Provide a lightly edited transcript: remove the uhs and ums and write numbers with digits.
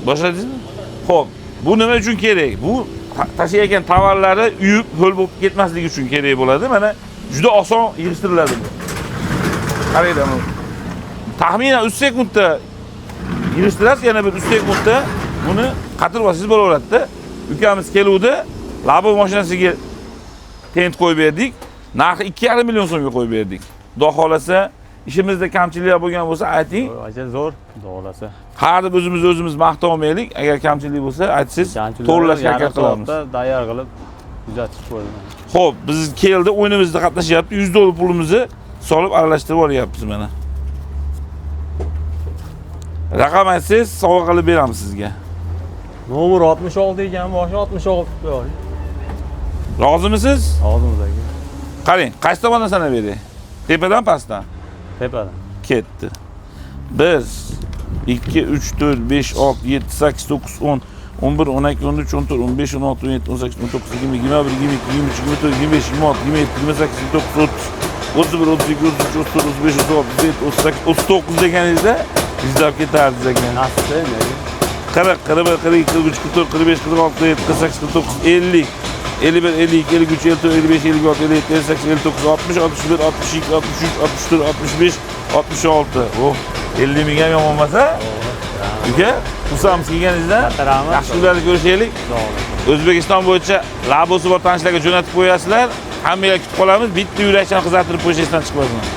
Boshladingizmi? Xo'p, bu nima uchun kerak? Bu tashiyotgan tovarlari uyib, ho'l bo'lib ketmasligi uchun kerak bo'ladi. Mana juda oson yig'ishtiriladi bu. Qaranglar. Taxminan 3 sekundda yig'ishtirasiz, yana bir 3 sekundda buni qatirib olsangiz bo'laveradi-da. Ukamiz keluvdi, labo mashinasiga tent qo'yib berdik. Narxi 2,5 million so'mga qo'yib berdik. Xudo xolasa, ishimizda kamchiliklar bo'lgan bo'lsa ayting. Acha zo'r, xudo xolasa. Har deb o'zimiz maqtaolmaylik. Agar kamchilik bo'lsa, aytsangiz, to'g'rilashga harakat qilamiz. Tayyor qilib kuzatib qo'ydim. Xo'p, biz keldi, o'yinimizda qatnashyapti. 100 dollar pulimizni solib aralashtirib olyapmiz mana. Raqam aytsangiz, sovg'a qilib beramiz sizga. Nomer 66 ekan, boshi 66 bor. Rozimisiz? Rozimiz aka. Qarang, qaysi tomondan sanab beray? Tepadan pastdan? Tepadan. Ketdi. 1 2 3 4 5 6 7 8 9 10 11 12 13 14 15 16 17 18 19 20 21 22 23 24 25 26 27 28 29 30 31 32 33 34 35 36 37 38 39 deganingizda bizlab ketardingiz ekan. Nasibda endi. 40 41 42 43 44 45 46 48 49 50 51 52 53 54 55 56 57 58 59 60 61 62 63 64 65 66. Oh, 50 ming ham yomon emas-a? Uka, xursandmiz kelganingizdan. Yaxshi kunlarda ko'rishaylik. O'zbekiston bo'yicha labosi bor tanishlarga jo'natib qo'yasizlar. Hammaga kutib qolamiz. Bitta yurakchani qizartirib qo'yishingizdan chiqmasin.